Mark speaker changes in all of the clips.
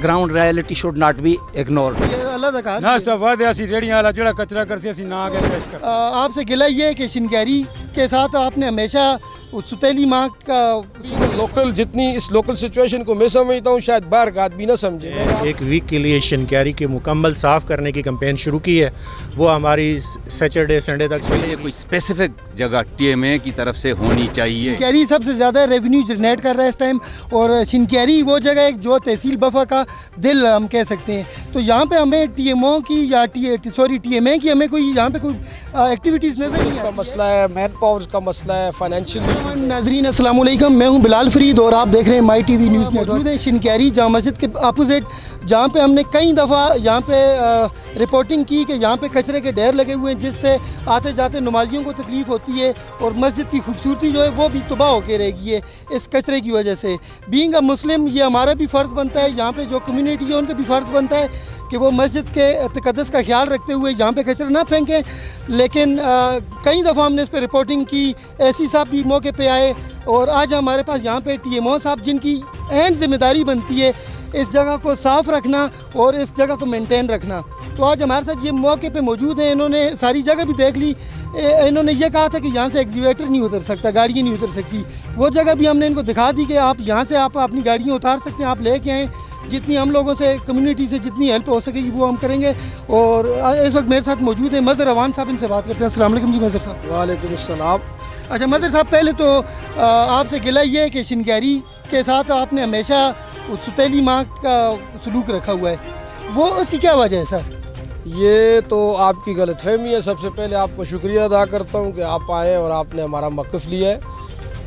Speaker 1: ground reality should not be ignored.
Speaker 2: नाश्ता बाद ऐसी रेड़ियां वाला जड़ा कचरा करते ऐसी ना आगे पेश कर।
Speaker 3: आपसे गिला ये है कि शिनगैरी के साथ आपने हमेशा उस सुतेली माँ का
Speaker 4: लोकल जितनी इस लोकल सिचुएशन को मैं समझता हूँ शायद बाहर का आदमी ना समझे।
Speaker 5: एक वीक के लिए शिनगैरी के मुकम्मल साफ़ करने की कैंपेन शुरू की है, वो हमारी सैटरडे संडे तक
Speaker 6: ये कोई स्पेसिफिक जगह टीएमए की तरफ से होनी चाहिए।
Speaker 3: शिनगैरी सबसे ज़्यादा रेवेन्यू जनरेट कर रहा है इस टाइम, और शिनगैरी वो जगह है जो तहसील बफा का दिल हम कह सकते हैं। तो यहाँ पे हमें टीएमओ की या टीएमए की हमें कोई यहाँ पे कोई एक्टिविटीज़ नज़र नहीं
Speaker 4: का मसला है, मैन पावर का मसला है, फाइनेंशियल।
Speaker 3: नाजरीन अस्सलाम वालेकुम, मैं हूं बिलाल फरीद और आप देख रहे हैं माई टीवी न्यूज़। मौजूद है शिनगैरी जामा मस्जिद के अपोजिट, जहां पे हमने कई दफ़ा यहाँ पे रिपोर्टिंग की कि यहाँ पे कचरे के ढेर लगे हुए हैं, जिससे आते जाते नमाजियों को तकलीफ़ होती है और मस्जिद की खूबसूरती जो है वो भी तबाह होकर रहेगी है इस कचरे की वजह से। बीइंग अ मुस्लिम ये हमारा भी फ़र्ज़ बनता है, यहाँ पे जो कम्युनिटी है उनका भी फ़र्ज़ बनता है कि वो मस्जिद के तक़द्दुस का ख्याल रखते हुए यहाँ पे कचरा ना फेंकें। लेकिन कई दफ़ा हमने इस पर रिपोर्टिंग की, एसी साहब भी मौके पे आए, और आज हमारे पास यहाँ पे टीएमओ साहब जिनकी अहम जिम्मेदारी बनती है इस जगह को साफ़ रखना और इस जगह को मेंटेन रखना। तो आज हमारे साथ ये मौके पे मौजूद हैं, इन्होंने सारी जगह भी देख ली। इन्होंने ये कहा था कि यहाँ से एक्सीवेटर नहीं उतर सकता, गाड़ियाँ नहीं उतर सकती। वो जगह भी हमने इनको दिखा दी कि आप यहाँ से आप अपनी गाड़ियाँ उतार सकते हैं, आप लेके आएँ। जितनी हम लोगों से कम्युनिटी से जितनी हेल्प हो सकेगी वो हम करेंगे। और इस वक्त मेरे साथ मौजूद है मदर अवान साहब, इनसे बात करते हैं। अस्सलाम वालेकुम जी मदर साहब।
Speaker 4: वालेकुम अस्सलाम।
Speaker 3: अच्छा मदर साहब, पहले तो आपसे गिला ये है कि शिनगैरी के साथ आपने हमेशा उस सुतेली माँ का सलूक रखा हुआ है, वो उसकी क्या वजह है सर?
Speaker 4: ये तो आपकी गलतफहमी है। सबसे पहले आपको शुक्रिया अदा करता हूँ कि आप आए और आपने हमारा मौक़िफ़ लिया है।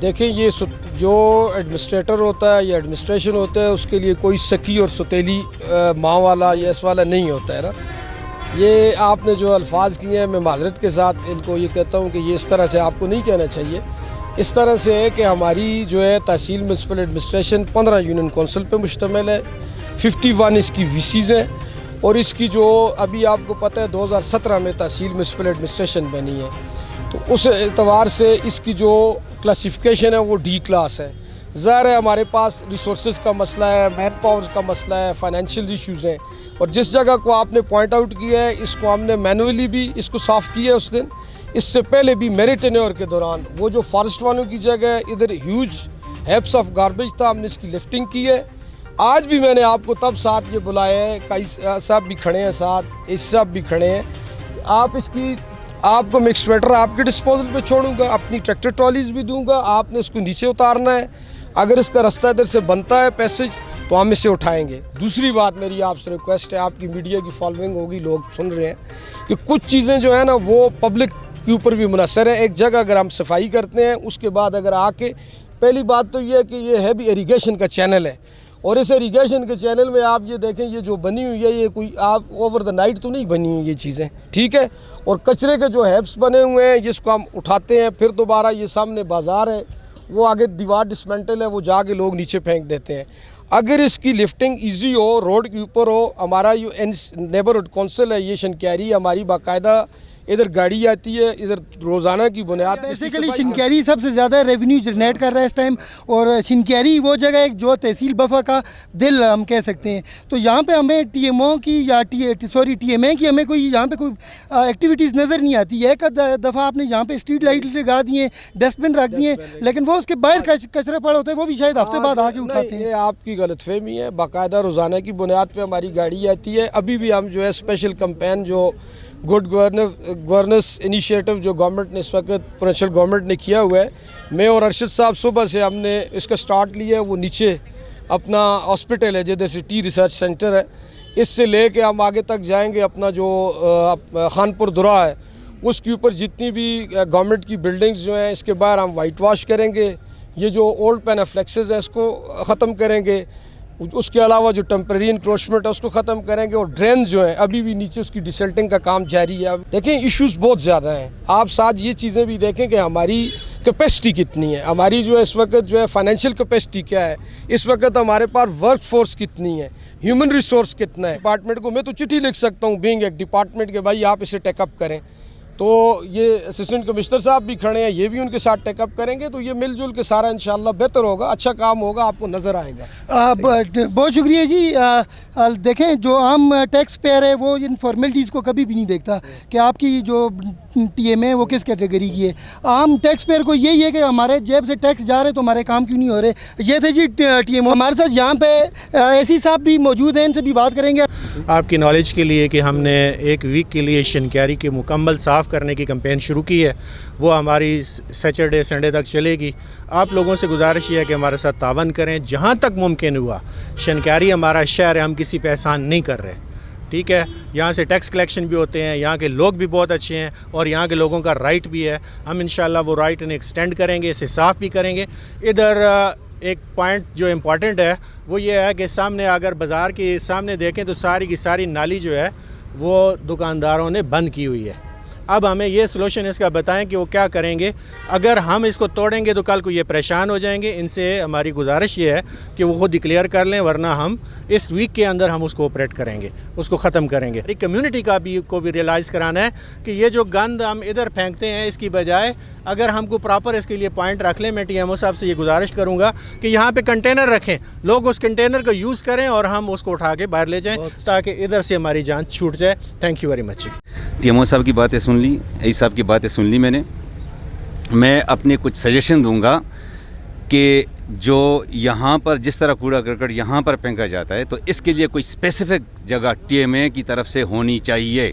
Speaker 4: देखिए, ये जो एडमिनिस्ट्रेटर होता है या एडमिनिस्ट्रेशन होता है उसके लिए कोई सकी और सुतेली माँ वाला या इस वाला नहीं होता है ना। ये आपने जो अल्फाज किए हैं, मैं माजरत के साथ इनको ये कहता हूँ कि ये इस तरह से आपको नहीं कहना चाहिए। इस तरह से है कि हमारी जो है तहसील म्यूनसिपल एडमिनिस्ट्रेशन 15 यूनियन कौंसिल पे मुश्तमिल है, 51 इसकी वीसीज़ हैं, और इसकी जो अभी आपको पता है 2017 में तहसील म्यूनसिपल एडमिनिस्ट्रेशन बनी है, तो उस एतबार से इसकी जो क्लासिफिकेशन है वो डी क्लास है। ज़ाहिर है हमारे पास रिसोर्सेज का मसला है, मैन पावर का मसला है, फाइनेंशियल इश्यूज़ हैं, और जिस जगह को आपने पॉइंट आउट किया है इसको हमने मैनुअली भी इसको साफ़ किया है उस दिन। इससे पहले भी मेरे टेन्योर के दौरान वो जो फॉरेस्ट वालों की जगह है, इधर ह्यूज हेप्स ऑफ गार्बेज था, हमने इसकी लिफ्टिंग की है। आज भी मैंने आपको तब साथ ये बुलाया है, कई साहब भी खड़े हैं साथ, इस साहब भी खड़े हैं। आप इसकी आपको मैं एक्सवेटर आपके डिस्पोजल पे छोड़ूंगा, अपनी ट्रैक्टर ट्रॉलीज भी दूंगा, आपने उसको नीचे उतारना है। अगर इसका रास्ता इधर से बनता है पैसेज तो हम इसे उठाएंगे। दूसरी बात मेरी आपसे रिक्वेस्ट है, आपकी मीडिया की फॉलोइंग होगी, लोग सुन रहे हैं कि कुछ चीज़ें जो है ना वो पब्लिक के ऊपर भी मुनसर है। एक जगह अगर हम सफाई करते हैं उसके बाद अगर आके, पहली बात तो ये है कि ये है भी इरीगेशन का चैनल है, और इस इरीगेशन के चैनल में आप ये देखें ये जो बनी हुई है ये कोई आप ओवर द नाइट तो नहीं बनी हुई ये चीज़ें, ठीक है। और कचरे के जो हैब्स बने हुए हैं जिसको हम उठाते हैं, फिर दोबारा ये सामने बाज़ार है, वो आगे दीवार डिसमेंटल है, वो जाके लोग नीचे फेंक देते हैं। अगर इसकी लिफ्टिंग इजी हो, रोड के ऊपर हो, हमारा जो नेबरहुड कौंसिल है ये शिनगैरी, हमारी बाकायदा इधर गाड़ी आती है, इधर रोज़ाना की बुनियाद।
Speaker 3: बेसिकली शिनगैरी सबसे ज़्यादा रेवेन्यू जनरेट कर रहा है इस टाइम, और शिनगैरी वो जगह है जो तहसील बफा का दिल हम कह सकते हैं। तो यहाँ पे हमें टीएमओ की या टीएमए की हमें कोई यहाँ पे कोई एक्टिविटीज़ नज़र नहीं आती है। एक दफ़ा आपने यहाँ पे स्ट्रीट लाइट लगा दिए, डस्टबिन रख दिए, लेकिन वो उसके बाहर कचरे पड़े होते हैं, वो भी शायद हफ्ते बाद आके उठाते हैं।
Speaker 4: ये आपकी गलतफहमी है। बाकायदा रोज़ाना की बुनियाद पर हमारी गाड़ी आती है। अभी भी हम जो है स्पेशल कैंपेन जो गुड गवर्नेंस इनिशिएटिव जो गवर्नमेंट ने इस वक्त प्रोविंशियल गवर्नमेंट ने किया हुआ है, मैं और अरशद साहब सुबह से हमने इसका स्टार्ट लिया है। वो नीचे अपना हॉस्पिटल है जैसे टी रिसर्च सेंटर है, इससे ले कर हम आगे तक जाएंगे। अपना जो खानपुर दुरा है उसके ऊपर जितनी भी गवर्नमेंट की बिल्डिंग्स जो हैं इसके बाहर हम वाइट वाश करेंगे। ये जो ओल्ड पेनाफ्लेक्सेस है इसको ख़त्म करेंगे। उसके अलावा जो टेम्परेरी इंक्रोचमेंट है उसको ख़त्म करेंगे, और ड्रेन जो है अभी भी नीचे उसकी डिसल्टिंग का काम जारी है। देखें इश्यूज़ बहुत ज़्यादा हैं। आप साथ ये चीज़ें भी देखें कि हमारी कैपेसिटी कितनी है, हमारी जो है इस वक्त जो है फाइनेंशियल कैपेसिटी क्या है, इस वक्त हमारे पास वर्क फोर्स कितनी है, ह्यूमन रिसोर्स कितना है। डिपार्टमेंट को मैं तो चिट्ठी लिख सकता हूँ बीइंग एक डिपार्टमेंट के भाई आप इसे टेकअप करें। تو یہ اسسٹنٹ کمشنر صاحب بھی کھڑے ہیں, یہ بھی ان کے ساتھ ٹیک اپ کریں گے, تو یہ مل جل کے سارا انشاءاللہ بہتر ہوگا, اچھا کام ہوگا, آپ کو نظر آئے گا.
Speaker 3: بہت شکریہ جی. دیکھیں جو عام ٹیکس پیئر ہے وہ ان فارمیلٹیز کو کبھی بھی نہیں دیکھتا کہ آپ کی جو ٹی ایم ہے وہ کس کیٹیگری کی ہے. عام ٹیکس پیئر کو یہی ہے کہ ہمارے جیب سے ٹیکس جا رہے تو ہمارے کام کیوں نہیں ہو رہے. یہ تھے جی ٹی ایم. ہمارے ساتھ یہاں پہ اے سی صاحب بھی موجود ہیں, ان سے بھی بات کریں گے.
Speaker 5: آپ کی نالج کے لیے کہ ہم نے ایک ویک کے لیے شنکیاری کے مکمل صاف کرنے کی کمپین شروع کی ہے, وہ ہماری سیٹرڈے سنڈے تک چلے گی. آپ لوگوں سے گزارش یہ ہے کہ ہمارے ساتھ تعاون کریں جہاں تک ممکن ہوا. شنکیاری ہمارا شہر ہے, ہم کسی پہ احسان نہیں کر رہے, ٹھیک ہے. یہاں سے ٹیکس کلیکشن بھی ہوتے ہیں, یہاں کے لوگ بھی بہت اچھے ہیں, اور یہاں کے لوگوں کا رائٹ بھی ہے. ہم انشاءاللہ وہ رائٹ انہیں ایکسٹینڈ کریں گے, اسے صاف بھی کریں گے. ادھر ایک پوائنٹ جو امپورٹنٹ ہے وہ یہ ہے کہ سامنے اگر بازار کے سامنے دیکھیں تو ساری کی ساری نالی جو ہے وہ دکانداروں نے بند کی ہوئی ہے. اب ہمیں یہ سلوشن اس کا بتائیں کہ وہ کیا کریں گے. اگر ہم اس کو توڑیں گے تو کل کو یہ پریشان ہو جائیں گے. ان سے ہماری گزارش یہ ہے کہ وہ خود ڈکلیئر کر لیں, ورنہ ہم اس ویک کے اندر ہم اس کو آپریٹ کریں گے, اس کو ختم کریں گے. ایک کمیونٹی کو بھی ریلائز کرانا ہے کہ یہ جو گند ہم ادھر پھینکتے ہیں اس کی بجائے اگر ہم کو پراپر اس کے لیے پوائنٹ رکھ لیں. میں ٹی ایم او صاحب سے یہ گزارش کروں گا کہ یہاں پہ کنٹینر رکھیں, لوگ اس کنٹینر کو یوز کریں اور ہم اس کو اٹھا کے باہر لے جائیں تاکہ ادھر سے ہماری جان چھوٹ جائے. Thank you very much.
Speaker 6: T M O صاحب کی باتیں سن لی, اے صاحب کی باتیں سن لی میں اپنے کچھ سجیشن دوں گا کہ جو یہاں پر جس طرح کوڑا کرکٹ یہاں پر پھینکا جاتا ہے تو اس کے لیے کوئی اسپیسیفک جگہ ٹی ایم اے کی طرف سے ہونی چاہیے,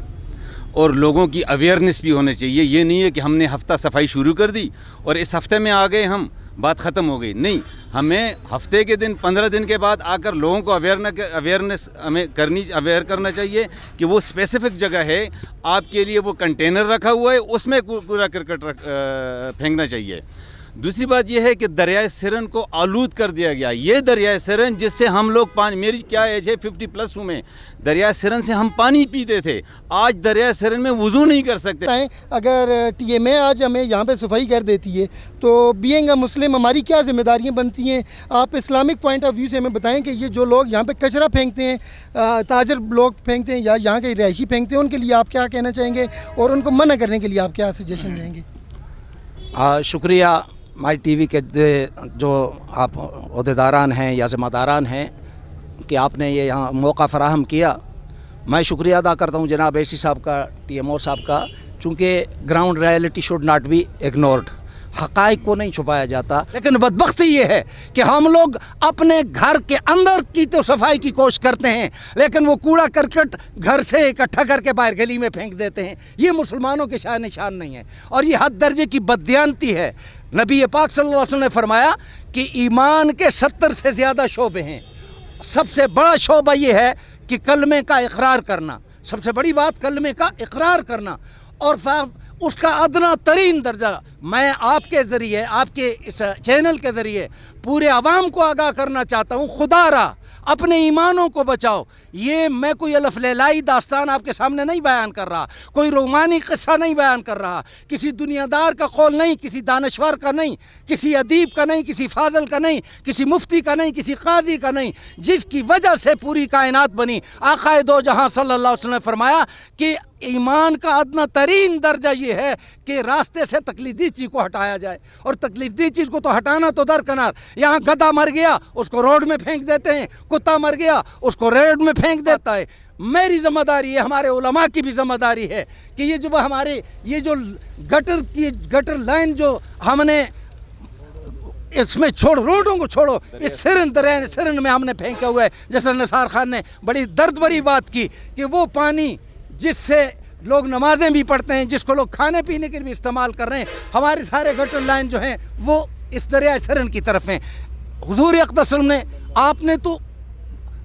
Speaker 6: اور لوگوں کی اویئرنیس بھی ہونا چاہیے. یہ نہیں ہے کہ ہم نے ہفتہ صفائی شروع کر دی اور اس ہفتے میں آ گئے ہم, بات ختم ہو گئی. نہیں, ہمیں ہفتے کے دن 15 دن کے بعد آ کر لوگوں کو اویئرنیس ہمیں اویئر کرنا چاہیے کہ وہ اسپیسیفک جگہ ہے, آپ کے لیے وہ کنٹینر رکھا ہوا ہے, اس میں کوڑا کرکٹ پھینکنا چاہیے. دوسری بات یہ ہے کہ دریائے سرن کو آلود کر دیا گیا. یہ دریائے سرن جس سے ہم لوگ پانی, میری کیا ایج ہے 50+ ہوں میں, دریائے سرن سے ہم پانی پیتے تھے, آج دریائے سرن میں وضو نہیں کر سکتے.
Speaker 3: اگر ٹی ایم اے آج ہمیں یہاں پہ صفائی کر دیتی ہے تو بینگ اے مسلم ہماری کیا ذمہ داریاں بنتی ہیں؟ آپ اسلامک پوائنٹ آف ویو سے ہمیں بتائیں کہ یہ جو لوگ یہاں پہ کچرا پھینکتے ہیں, تاجر لوگ پھینکتے ہیں یا یہاں کے رہائشی پھینکتے ہیں, ان کے لیے آپ کیا کہنا چاہیں گے اور ان کو منع کرنے کے لیے آپ کیا سجیشن دیں گے؟
Speaker 1: شکریہ مائی ٹی وی کے جو آپ عہدیداران ہیں یا ذمہ داران ہیں کہ آپ نے یہ یہاں موقع فراہم کیا. میں شکریہ ادا کرتا ہوں جناب اے سی صاحب کا, ٹی ایم او صاحب کا, چونکہ ground reality should not be ignored. حقائق کو نہیں چھپایا جاتا, لیکن بدبختی یہ ہے کہ ہم لوگ اپنے گھر کے اندر کی تو صفائی کی کوشش کرتے ہیں, لیکن وہ کوڑا کرکٹ گھر سے اکٹھا کر کے باہر گلی میں پھینک دیتے ہیں. یہ مسلمانوں کے شان نشان نہیں ہے, اور یہ حد درجے کی بددیانتی ہے. نبی پاک صلی اللہ علیہ وسلم نے فرمایا کہ ایمان کے 70 سے زیادہ شعبے ہیں. سب سے بڑا شعبہ یہ ہے کہ کلمے کا اقرار کرنا, سب سے بڑی بات کلمے کا اقرار کرنا, اور اس کا ادنا ترین درجہ میں آپ کے ذریعے, آپ کے اس چینل کے ذریعے پورے عوام کو آگاہ کرنا چاہتا ہوں. خدا را اپنے ایمانوں کو بچاؤ. یہ میں کوئی الف لیلائی داستان آپ کے سامنے نہیں بیان کر رہا, کوئی رومانی قصہ نہیں بیان کر رہا, کسی دنیا دار کا قول نہیں, کسی دانشور کا نہیں, کسی ادیب کا نہیں, کسی فاضل کا نہیں, کسی مفتی کا نہیں, کسی قاضی کا نہیں, جس کی وجہ سے پوری کائنات بنی. آقائے دو جہاں صلی اللہ علیہ وسلم نے فرمایا کہ ایمان کا ادنا ترین درجہ یہ ہے کہ راستے سے تکلیفی چیز کو ہٹایا جائے, اور تکلیفی چیز کو تو ہٹانا تو درکنار. یہاں گدھا مر گیا اس کو روڈ میں پھینک دیتے ہیں, کتا مر گیا اس کو روڈ میں پھینک دیتا ہے. میری ذمہ داری ہے, ہمارے علماء کی بھی ذمہ داری ہے کہ یہ جو ہمارے یہ جو گٹر لائن جو ہم نے اس میں روڈوں کو چھوڑو, اس سرن میں ہم نے پھینکا ہوا ہے. جیسے نثار خان نے بڑی درد بھری بات کی کہ وہ پانی جس سے لوگ نمازیں بھی پڑھتے ہیں, جس کو لوگ کھانے پینے کے بھی استعمال کر رہے ہیں, ہمارے سارے گٹر لائن جو ہیں وہ اس دریائے سرن کی طرف ہیں. حضور اقدس صلی اللہ علیہ وسلم نے, آپ نے تو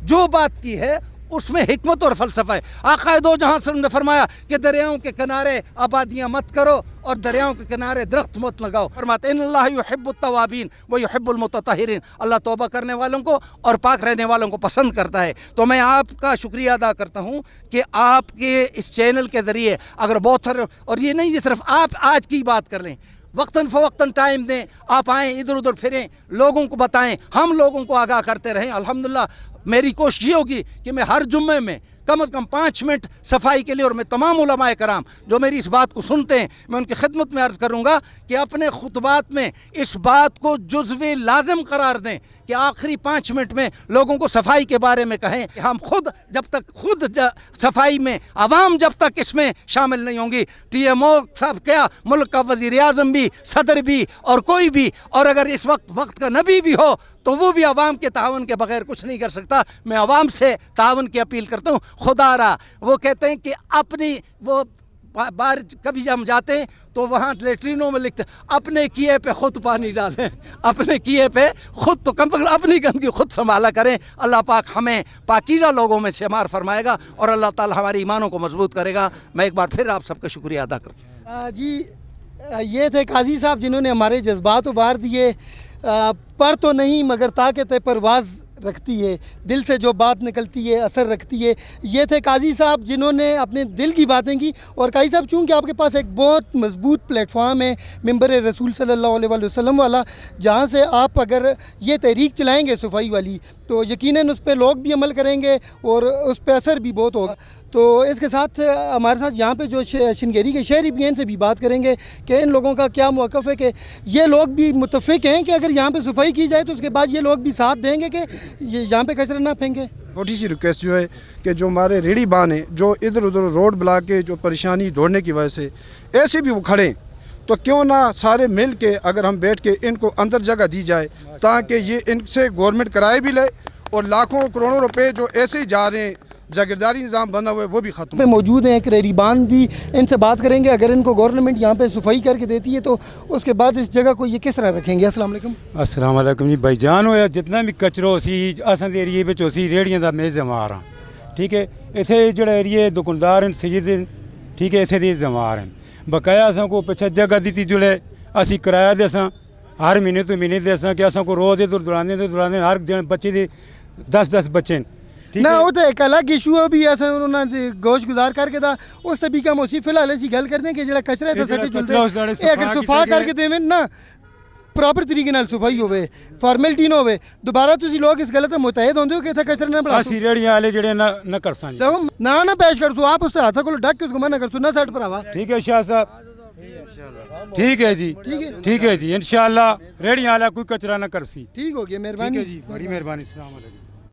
Speaker 1: جو بات کی ہے اس میں حکمت اور فلسفہ ہے. آقائے دو جہاں صلی اللہ علیہ وسلم نے فرمایا کہ دریاؤں کے کنارے آبادیاں مت کرو اور دریاؤں کے کنارے درخت مت لگاؤ. فرماتے ان اللہ یحب التوابین و یحب المتطہرین, اللہ توبہ کرنے والوں کو اور پاک رہنے والوں کو پسند کرتا ہے. تو میں آپ کا شکریہ ادا کرتا ہوں کہ آپ کے اس چینل کے ذریعے اگر بہت سارے, اور یہ نہیں صرف آپ آج کی بات کر لیں, وقتاً فوقتاً ٹائم دیں, آپ آئیں ادھر ادھر پھریں, لوگوں کو بتائیں, ہم لوگوں کو آگاہ کرتے رہیں. الحمدللہ मेरी कोशिश ये होगी कि मैं हर जुम्मे में कम से कम 5 मिनट सफाई के लिए, और मैं तमाम उलमाए कराम जो मेरी इस बात को सुनते हैं, मैं उनकी खिदमत में अर्ज़ करूँगा कि अपने खुतबात में इस बात को जुज़्व लाज़िम करार दें कि आखिरी 5 मिनट में लोगों को सफाई के बारे में कहें। हम खुद जब तक सफाई में आवाम जब तक इसमें शामिल नहीं होंगी, TMO साहब क्या, मुल्क का वज़ीर आज़म भी, सदर भी और कोई भी, और अगर इस वक्त का नबी भी हो तो वो भी आवाम के तावन के बगैर कुछ नहीं कर सकता। मैं आवाम से तावन की अपील करता हूँ। खुदारा वो कहते हैं कि अपनी वो बाहर कभी हम जाते हैं तो वहाँ लेटरिनों में लिखते अपने किए पे खुद पानी डालें, अपने किए पे खुद, तो कम अपनी गंदगी खुद संभाला करें। अल्लाह पाक हमें पाकीज़ा लोगों में शुमार फरमाएगा और अल्लाह ताला हमारे ईमानों को मजबूत करेगा। मैं एक बार फिर आप सबका शुक्रिया अदा करता हूँ।
Speaker 3: जी ये थे काजी साहब जिन्होंने हमारे जज्बात उबार दिए। पर तो नहीं मगर ताकत परवाज़ रखती है, दिल से जो बात निकलती है असर रखती है। ये थे काजी साहब जिन्होंने अपने दिल की बातें की। और काजी साहब चूँकि आपके पास एक बहुत मजबूत प्लेटफॉर्म है मिंबर रसूल सल्लल्लाहु अलैहि वसल्लम वाला, जहाँ से आप अगर ये तहरीक चलाएँगे सफाई वाली तो यकीनन उस पर लोग भी अमल करेंगे और उस पर असर भी बहुत होगा। तो इसके साथ हमारे साथ यहाँ पे जो शिनगेरी के शहरी भी हैं, इनसे भी बात करेंगे कि इन लोगों का क्या मौक़िफ़ है, कि ये लोग भी मुतफ़िक़ हैं कि अगर यहाँ पे सफाई की जाए तो उसके बाद ये लोग भी साथ देंगे कि ये यहाँ पे कचरा ना फेंके।
Speaker 7: छोटी सी रिक्वेस्ट जो है कि जो हमारे रेडी बान हैं जो इधर उधर रोड ब्लॉक के जो परेशानी दौड़ने की वजह से ऐसे भी वो खड़े, तो क्यों ना सारे मिल के अगर हम बैठ के इनको अंदर जगह दी जाए ताकि ये इनसे गवर्नमेंट किराए भी ले और लाखों करोड़ों रुपए जो ऐसे ही जा रहे हैं जागीरदारी निज़ाम बना हुआ है वो भी ख़त्म
Speaker 3: पे मौजूद हैं। एक रेरीबान भी इनसे बात करेंगे, अगर इनको गवर्नमेंट यहाँ पे सफाई करके देती है तो उसके बाद इस जगह को ये किस तरह रखेंगे। अस्सलाम वालेकुम।
Speaker 2: अस्सलाम वालेकुम जी भाईजान। होया जितना भी कचरो सी असां दे एरिए विच उसी रेहड़ियां दा मैं ज़िम्मेवार हाँ, ठीक है। इत्थे जेह्ड़े एरिए दुकानदार हैं सैयद हैं, ठीक है, इत्थे दे ज़िम्मेवार हैं। बकाया असां को पिच्छे जगह दी जुड़े असी किराया दे असां हर महीने तो महीने दे असां कि असां को रोज़ इधर दौड़ाने हर जन बच्चे दे 10-10 बच्चे
Speaker 3: ना वो तो एक अलग इशू है भी ऐसा उन्होंने गोश गुजार करके था उससे भी कम उसी फिलहाल ऐसी गल करते हैं कि जो कचरा है तो सटे चलते अगर सफा करके देवें ना प्रॉपर तरीके नाल सफाई होवे फॉर्मेलिटी ना होवे दोबारा तुसी लोग इस गलत मुतहद होंदे हो कि इत्थे कचरा ना बढ़ाओ।
Speaker 2: असी रेहड़ियां वाले जेड़े ना कर सन
Speaker 3: देखो ना पेश कर दो आप उससे हाथ को ढक के उसको मना कर दो ना सट भरावा।
Speaker 2: ठीक है शाह साहब, ठीक है जी, ठीक है जी, इंशाअल्लाह रेहड़ियां वाला कोई कचरा ना करसी।
Speaker 3: ठीक हो गया, मेहरबानी
Speaker 2: जी, बड़ी मेहरबानी। अस्सलाम वालेकुम।